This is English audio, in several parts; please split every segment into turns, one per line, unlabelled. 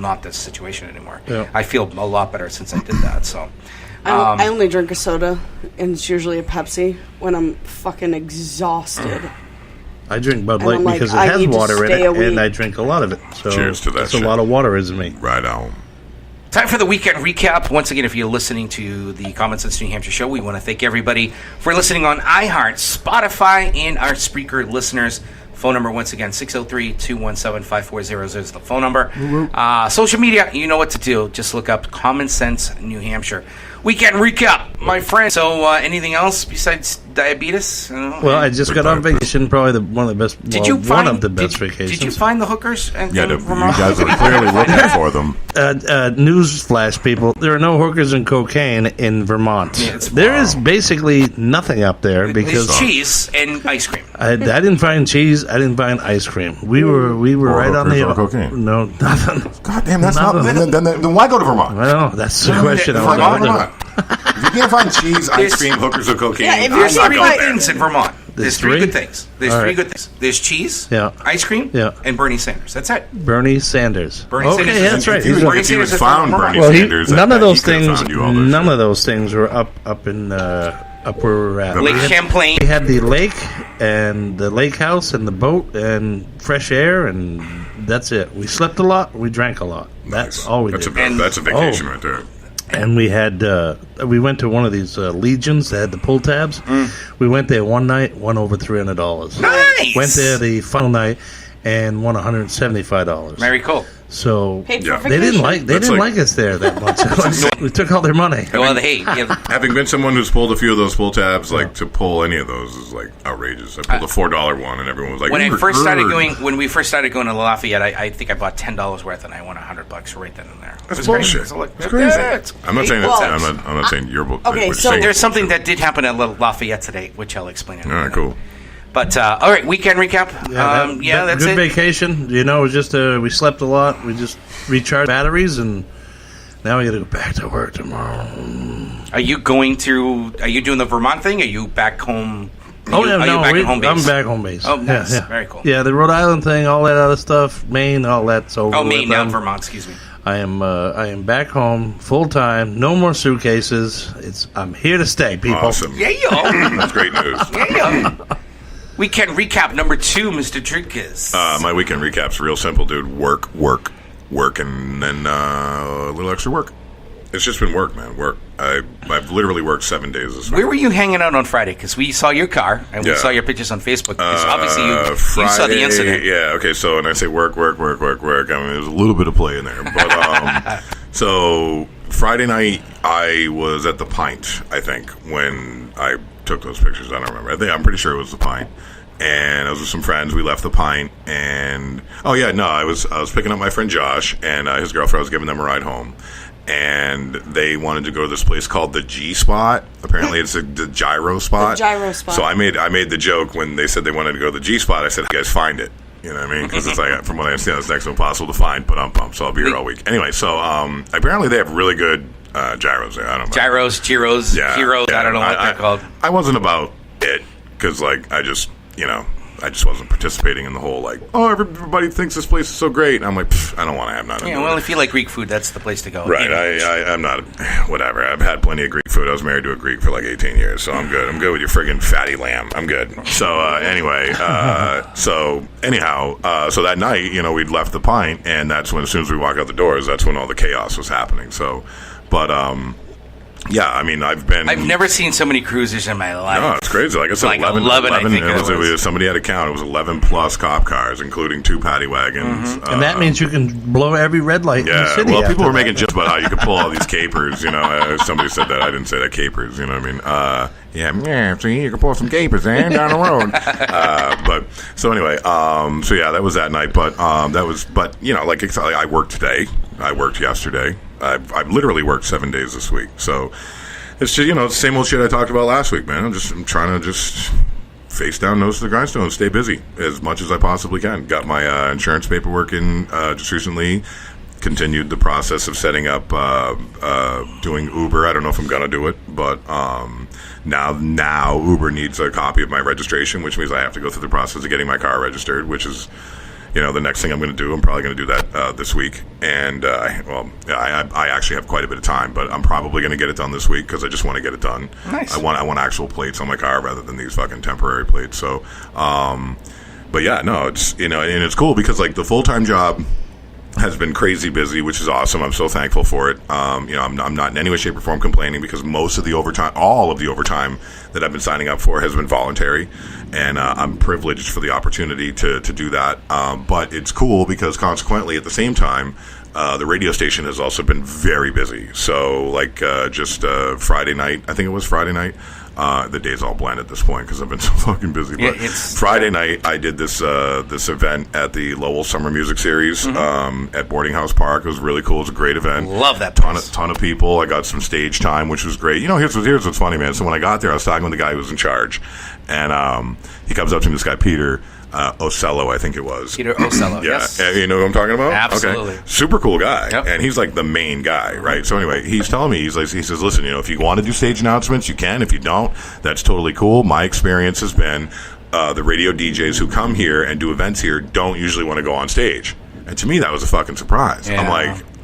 not this situation anymore.
Yeah.
I feel a lot better since I did that. So,
I only drink a soda, and it's usually a Pepsi when I'm fucking exhausted.
I drink Bud
And
Light
I'm like,
because it
I
has
need to
water in
stay
it,
a week.
and I drink a lot of it. So
Cheers to that
that's
shit.
a lot of water in me.
Right on.
time for the weekend recap. Once again, if you're listening to the CommonSense New Hampshire show, we want to thank everybody for listening on iHeart, Spotify, and our Spreaker listeners. Phone number, once again, 603-217-5400 is the phone number. Social media, you know what to do. Just look up CommonSense New Hampshire. Weekend recap, my friend. So, anything else besides diabetes?
Well, I just got on vacation. Probably one of the best. One of the best vacations.
Did you find the hookers?
You guys are clearly looking for them.
News flash, people. There are no hookers and cocaine in Vermont.
Yeah,
there is basically nothing up there because
there's cheese and ice cream.
I didn't find cheese. I didn't find ice cream. We were
Or
right on the
hookers or cocaine?
No, nothing.
God damn, that's not.
Nothing.
Then why go to Vermont?
I don't know. That's the question.
Why go to Vermont? If you can't find cheese, ice cream, hookers, or cocaine,
Yeah, if
I'm
There's
not
three
going
good
there.
things in Vermont. There's three
three?
good things. There's
All
three
right.
good things. There's cheese,
Yeah.
ice cream,
Yeah.
and Bernie Sanders. That's it.
Bernie Sanders.
Bernie
okay,
Sanders
that's
is-
right.
If you,
He's
Bernie
if you had
Sanders is
found
from
Bernie
well,
Sanders,
none of those
he could have
things.
found you all this
None
shit.
of those things were up in up where we're at.
Lake
We had-
Champlain.
We had the lake and the lake house and the boat and fresh air, and that's it. We slept a lot. We drank a lot. That's all we
That's
did.
that's a vacation right there.
And we had we went to one of these Legions that had the pull tabs. We went there one night, won over $300.
Nice.
Went there the final night and won $175.
Very cool.
So
Paid for
Yeah.
they didn't
vacation.
like
That's like-
us there that much. We took all their money.
Well, hey, yeah,
Having been someone who's pulled a few of those pull tabs, like to pull any of those is like outrageous. I pulled a $4 one, and everyone was like,
when
"You
we first started
heard."
going to Lafayette, I think I bought $10 worth, and I won $100 right then and there. It
That's
was great.
bullshit.
It's like-
It's crazy.
yeah, it's
I'm not saying
great.
that's. I'm not saying you're.
Okay,
what you're
so
saying
There's
is
something
bullshit.
that did happen at Lafayette today, which I'll explain in a
All right,
minute.
cool.
But all right, weekend recap. That's
good
it.
vacation. You know, it was just we slept a lot. We just recharged batteries, and now we got to go back to work tomorrow.
Are you doing the Vermont thing? Are you back home?
Oh yeah,
are
no,
you back at home base?
I'm back home base.
Oh, nice.
Yeah.
Very cool.
Yeah, the Rhode Island thing, all that other stuff, Maine, all that's over.
Oh, Maine,
with.
not Vermont. Excuse me.
I am back home full time. No more suitcases. I'm here to stay, people.
Awesome.
Yeah, yo.
That's great news.
Yeah. Weekend recap number 2, Mr. Trinkus.
My weekend recap's real simple, dude. Work, and then a little extra work. It's just been work, man. Work. I've literally worked 7 days this week.
Where were you hanging out on Friday? Because we saw your car and we
Yeah.
saw your pictures on Facebook. Because obviously you
Friday,
saw the incident.
Yeah, okay, so when I say work, I mean, there's a little bit of play in there. But, so Friday night, I was at the Pint, I think, when I took those pictures. I don't remember. I'm pretty sure it was the Pint. And I was with some friends. We left the Pint, and I was picking up my friend Josh and his girlfriend. I was giving them a ride home, and they wanted to go to this place called the G Spot. Apparently, it's the gyro spot.
The gyro spot.
So I made the joke when they said they wanted to go to the G Spot. I said, "You guys find it." You know what I mean? Because it's like, from what I understand, it's next to impossible to find. But I'm pumped, so I'll be here all week. Anyway, so apparently they have really good gyros there. I don't know.
Gyros, Giros, Heroes. I don't know what they're called.
I wasn't about it because, I just wasn't participating in the whole everybody thinks this place is so great. And I'm like, I don't want to have none.
Yeah, well, if you like Greek food, that's the place to go.
Right,
Anyway.
I'm not, whatever. I've had plenty of Greek food. I was married to a Greek for 18 years, so I'm good. I'm good with your friggin' fatty lamb. I'm good. So, anyway, so that night, we'd left the Pint, and that's when, as soon as we walk out the doors, that's when all the chaos was happening. So, but, yeah, I mean, I've
never seen so many cruisers in my life.
No, it's crazy. Like I said, 11
I think it was.
somebody had a count. It was 11 plus cop cars, including 2 paddy wagons.
And that means you can blow every red light in the
Yeah,
city.
well, people
after
were
that.
making jokes about how you could pull all these capers. Somebody said that. I didn't say that, capers. You know what I mean? Yeah. See, you can pull some capers down the road. But so anyway, that was that night. But I worked today. I worked yesterday. I've literally worked 7 days this week. So it's just, the same old shit I talked about last week, man. I'm trying to just face down, nose to the grindstone, stay busy as much as I possibly can. Got my insurance paperwork in just recently. Continued the process of setting up doing Uber. I don't know if I'm going to do it, but now Uber needs a copy of my registration, which means I have to go through the process of getting my car registered, which is the next thing I'm going to do, I'm probably going to do that this week. And, I actually have quite a bit of time, but I'm probably going to get it done this week because I just want to get it done.
Nice.
I want actual plates on my car rather than these fucking temporary plates. So, but yeah, no, it's, and it's cool because, like, the full-time job has been crazy busy, which is awesome. I'm so thankful for it. I'm not in any way, shape, or form complaining because most of the overtime, all of the overtime that I've been signing up for has been voluntary, and I'm privileged for the opportunity to do that. But it's cool because consequently, at the same time, the radio station has also been very busy. So, like, just Friday night, I think it was Friday night. The days all blend at this point because I've been so fucking busy. But Friday night, I did this event at the Lowell Summer Music Series at Boarding House Park. It was really cool. It was a great event.
Love that
place. Ton of people. I got some stage time, which was great. Here's what's funny, man. So when I got there, I was talking with the guy who was in charge, and he comes up to me, this guy Peter Ocello, I think it was.
Peter Ocello,
yeah.
Yes.
You know who I'm talking about?
Absolutely.
Okay. Super cool guy.
Yep.
And he's like the main guy, right? So anyway, he's telling me, he says, listen, if you want to do stage announcements, you can. If you don't, that's totally cool. My experience has been the radio DJs who come here and do events here don't usually want to go on stage. And to me, that was a fucking surprise.
Yeah.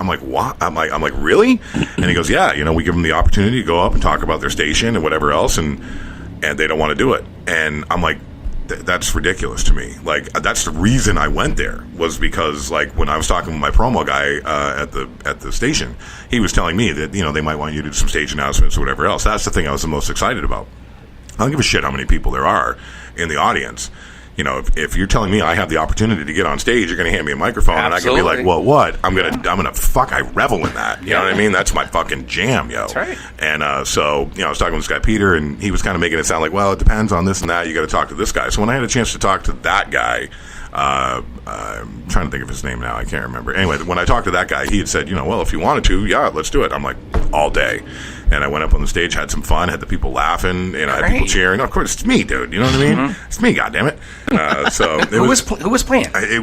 I'm like, what? I'm like, really? And he goes, yeah, we give them the opportunity to go up and talk about their station and whatever else, and they don't want to do it. And I'm like, that's ridiculous to me. Like, that's the reason I went there, was because, like, when I was talking with my promo guy at the station, he was telling me that they might want you to do some stage announcements or whatever else. That's the thing I was the most excited about. I don't give a shit how many people there are in the audience. If you're telling me I have the opportunity to get on stage, you're going to hand me a microphone,
Absolutely.
and I can be like, well, what? I'm gonna fuck. I revel in that. You know what I mean? That's my fucking jam, yo.
That's right.
And so, I was talking with this guy Peter, and he was kind of making it sound like, well, it depends on this and that. You got to talk to this guy. So when I had a chance to talk to that guy, I'm trying to think of his name now. I can't remember. Anyway, when I talked to that guy, he had said, well, if you wanted to, yeah, let's do it. I'm like, all day. And I went up on the stage, had some fun, had the people laughing, and I had people cheering. Of course, it's me, dude. You know what I mean? It's me, goddammit. So
who was playing?
I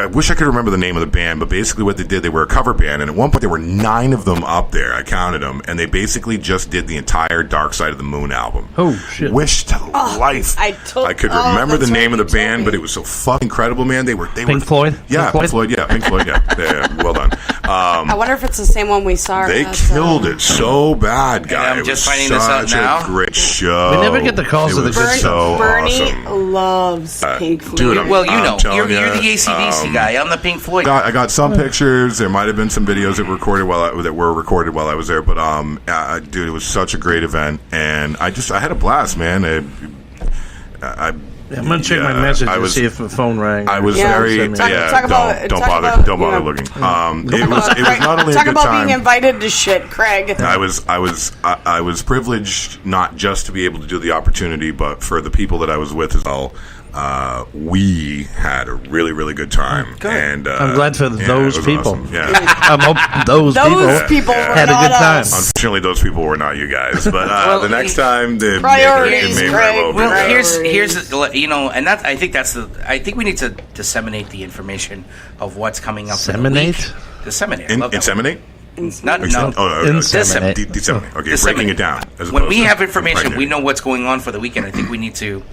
wish I could remember the name of the band, but basically what they did, they were a cover band, and at one point there were 9 of them up there. I counted them, and they basically just did the entire Dark Side of the Moon album.
Oh, shit.
Wish to life. I could remember the name of the band, but it was so fucking incredible, man. They were
Pink Floyd?
Yeah, Pink Floyd, yeah. Pink Floyd, yeah. Well done.
I wonder if it's the same one we saw.
They killed it so bad, guy.
I'm just finding this out now.
Such a great show.
We never get the calls of the good
so
Bernie
awesome.
loves Pink Floyd.
Dude,
Well,
I'm telling
you're
you,
the AC/DC guy. I'm the Pink Floyd.
I got some pictures. There might have been some videos that were recorded while I was there. But dude, it was such a great event, and I had a blast, man.
I'm gonna check my message to see if the phone rang.
I was very don't bother looking. It was not only
talk
a good
about
time.
being invited to shit, Craig.
I was privileged not just to be able to do the opportunity, but for the people that I was with as well. We had a really, really good time.
Good.
And
I'm glad for those people.
Awesome. Yeah.
I'm hoping those people
had
a good time.
Unfortunately, those people were not you guys. But the next time, it
priorities,
may
Craig.
well be.
Well, here's and that I think we need to disseminate the information of what's coming up.
Disseminate?
Disseminate.
Inseminate?
Disseminate.
Disseminate. Okay, breaking it down.
When we have information, we know what's going on for the weekend. I think we need to,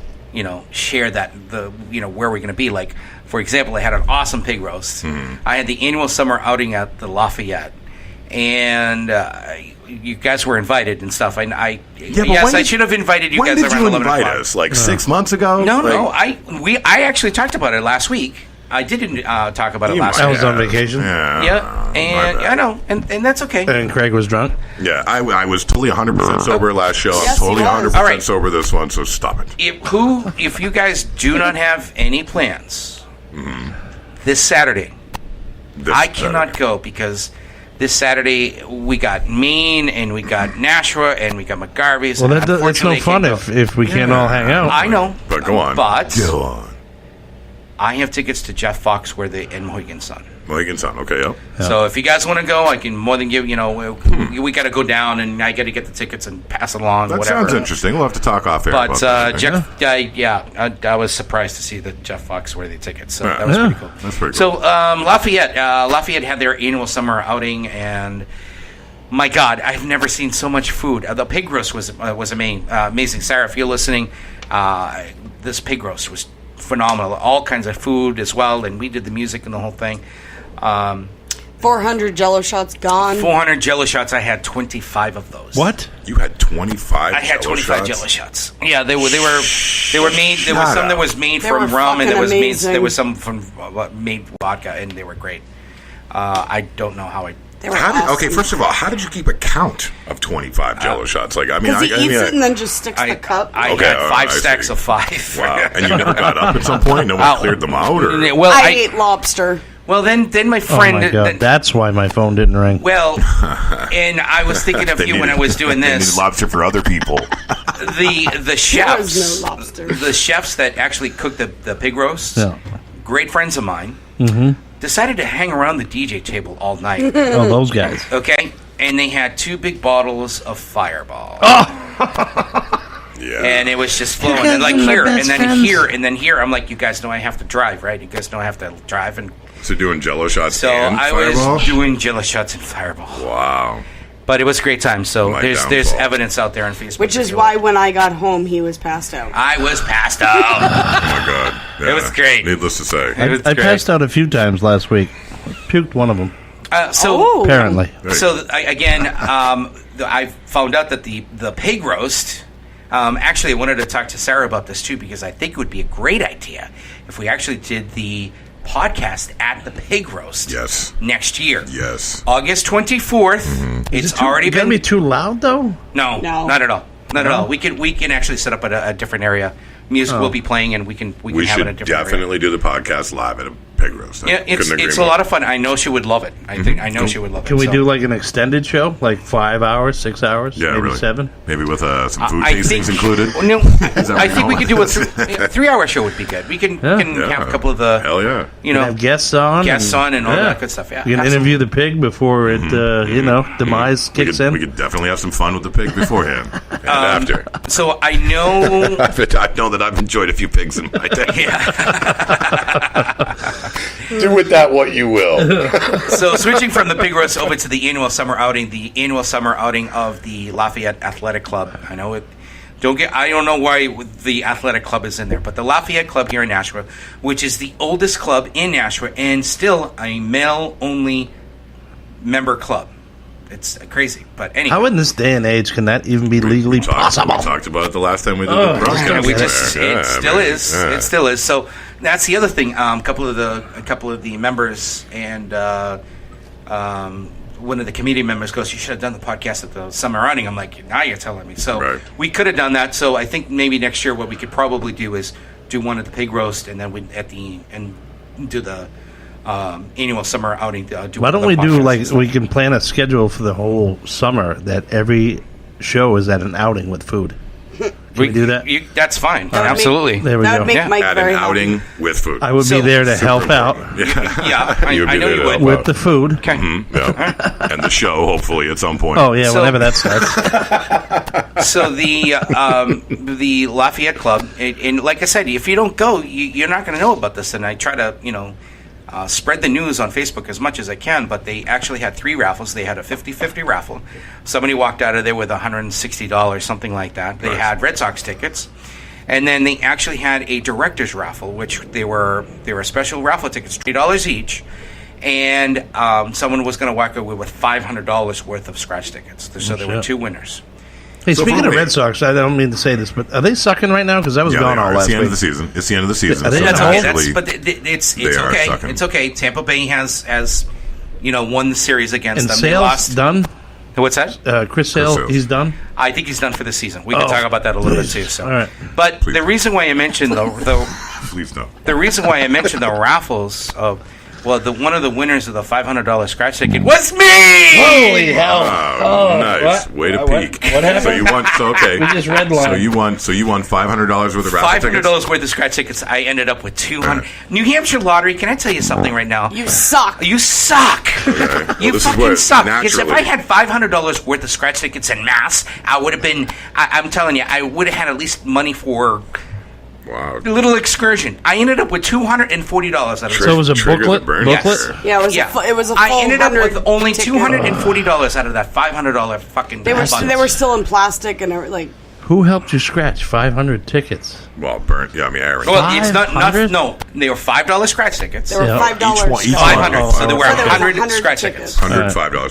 share that where we're going to be. Like, for example, I had an awesome pig roast. I had the annual summer outing at the Lafayette, and you guys were invited and stuff. I should have invited you guys around 11 o'clock.
When did you invite us? Like 6 months ago?
No. I actually talked about it last week. I didn't talk about it last week.
I was on vacation.
Yeah, and I know, and that's okay.
And Craig was drunk.
Yeah, I was totally 100% sober last show.
Yes,
I'm totally 100%
right.
sober this one, so stop it.
If you guys do not have any plans this Saturday, I cannot go because this Saturday we got Maine and we got Nashua and we got McGarvey's.
Well, that's no fun if we can't all hang out.
I know,
but go on.
Go
on.
I have tickets to Jeff Foxworthy and Mohegan Sun.
Mohegan Sun, okay, yeah.
So if you guys want to go, I can more than give, we got to go down and I got to get the tickets and pass it along,
that
whatever.
Sounds interesting. We'll have to talk off air
but
about
Jeff, I was surprised to see the Jeff Foxworthy tickets. So that was pretty cool.
That's pretty
So
cool.
Lafayette had their annual summer outing, and my God, I've never seen so much food. The pig roast was amazing. Sarah, if you're listening, this pig roast was phenomenal. All kinds of food as well, and we did the music and the whole thing.
400 Jello shots gone.
400 Jello shots. I had 25 of those.
What?
You had 25.
I had 25
shots?
Jello shots. Yeah, they were made. There was some that was made
They
from
were
rum, and
fucking
there was
amazing.
some from made vodka, and they were great. I don't know how I.
They were awesome.
Okay, first of all, how did you keep a count of 25 Jello shots? Like, I mean,
Because he eats it and then just sticks the cup.
I
Okay,
had 5
I
stacks
see.
of 5.
Wow. And you never got up at some point? No one cleared them out? Or?
Well,
I ate lobster.
Well, then my
Oh
friend.
my God! That's why my phone didn't ring.
Well, and I was thinking of
They
you when
needed-
I was doing
They needed
this.
lobster for other people.
The
There
chefs,
was no lobster.
the chefs that actually cooked the pig roasts,
Yeah.
great friends of mine, decided to hang around the DJ table all night.
Oh, those guys.
Okay, and they had 2 big bottles of Fireball.
Yeah.
And it was just flowing,
guys
and like
are my
here,
best
and then
friends.
here, and then here. I'm like, you guys know I have to drive, right? You guys know I have to drive, and
So doing Jello shots
so
and
I
Fireball?
was doing Jello shots and Fireball.
Wow.
But it was a great time. So
My
there's
downfall.
evidence out there on Facebook.
Which
if
is
you
why
want.
when I got home, he was passed out.
I was passed out.
Oh, my God. Yeah.
It was great.
Needless to say.
It was
I
great.
passed out a few times last week. Puked one of them.
So
Apparently.
I found out that the pig roast. Actually, I wanted to talk to Sarah about this too because I think it would be a great idea if we actually did the podcast at the pig roast.
Yes.
Next year.
Yes.
August 24th. It's already
Gonna
been.
be too loud though.
No, not at all. Not at all. We can actually set up at a different area. Music will be playing, and we can
We
have it
should
at a different
definitely do the podcast live at a pig roast. I
area. Yeah,
couldn't agree
it's a
more.
lot of fun. I know she would love it. I know she would love it.
Can we
so.
do like an extended show, like 5 hours, 6 hours,
Yeah,
maybe
really.
7?
Maybe with some food
I
tastings
think-
included.
Well, no,
that
I
what
think we
you
could do a 3-hour show would be good. We can
Yeah.
have a couple of the
Hell yeah.
Have guests on,
and all that good stuff. Yeah,
you can
absolutely.
interview the pig before it, demise
We
kicks
could,
in.
we could definitely have some fun with the pig beforehand and after.
So I know.
I know that I've enjoyed a few pigs in my day. Do with that what you will.
So switching from the pig roast over to the annual summer outing of the Lafayette Athletic Club. I know it. I don't know why the athletic club is in there, but the Lafayette Club here in Nashua, which is the oldest club in Nashua and still a male-only member club. It's crazy, but anyway.
How in this day and age can that even be legally possible?
We talked about it the last time we did the broadcast.
Yeah,
Yeah,
it still
man.
is.
Yeah.
It still is. So that's the other thing. A couple of the members and one of the committee members goes, "You should have done the podcast at the summer outing." I'm like, "Now you're telling me." So
Right.
we could have done that. So I think maybe next year what we could probably do is do one at the pig roast, and then do the annual summer outing.
Why don't we do we can plan a schedule for the whole summer that every show is at an outing with food. Can we do that?
That's fine.
That would
Absolutely.
There we
That
go.
would make
Yeah.
Mike
At
very
an
happy.
outing with food.
I would
So-
be there to help out
Yeah,
You would
I
be
know
there
you
to
would.
help
with
out.
the food.
Okay.
Yeah. And the show, hopefully, at some point.
Oh yeah,
So-
whenever that starts.
So the Lafayette Club, and like I said, if you don't go, you're not going to know about this. And I try to, spread the news on Facebook as much as I can. But they actually had 3 raffles. They had a 50-50 raffle. Somebody walked out of there with $160, something like that. They
Nice.
had Red Sox tickets. And then they actually had a director's raffle, which they were special raffle tickets, $3 each. And someone was going to walk away with $500 worth of scratch tickets. So there were
shit.
2 winners.
Hey,
So
speaking
for
of
me-
Red Sox, I don't mean to say this, but are they sucking right now? Because I was
Yeah,
gone
they
all
are. It's
last
the end
week.
of the season. It's the end of the season.
Are they
so
at
That's
home?
okay.
actually,
It's
they are
okay.
sucking.
It's okay. Tampa Bay has won the series against
And
them. They
Sales
lost.
done.
What's that?
Chris Sale,
Sales.
he's done.
I think he's done for the season. We can
Oh,
talk about that a little
please.
bit too. So,
All right.
but
Please.
the reason why I mentioned
please no.
the reason why I mentioned the raffles of one of the winners of the $500 scratch ticket was me.
Holy hell!
Oh, nice.
what?
Way to
What-
peek.
what happened?
So you won. So okay.
We just redlined.
So you won $500 worth of raffle tickets.
$500 worth of scratch tickets. I ended up with 200. New Hampshire lottery. Can I tell you something right now?
You suck.
You suck.
Okay. Well,
You
this is
fucking
where
suck. Because if
naturally-
I had $500 worth of scratch tickets en masse, I would have been. I'm telling you, I would have had at least money for
Wow.
a little excursion. I ended up with $240 out of
So it was a
Trigger the
booklet.
burn.
Booklet.
Yes.
Yeah, it was a full
I ended up with
100
only
ticket.
$240 out of that $500 fucking.
They were
bundle.
they were still in plastic and they were like
Who helped you scratch 500 tickets?
Well, burnt. Yeah, I mean, Aaron.
Well, it's not.
500?
No, they were $5 scratch tickets.
They were
Yeah.
$5.
Each one.
500. So there were
So there was
100
100
scratch
tickets.
tickets.
$105.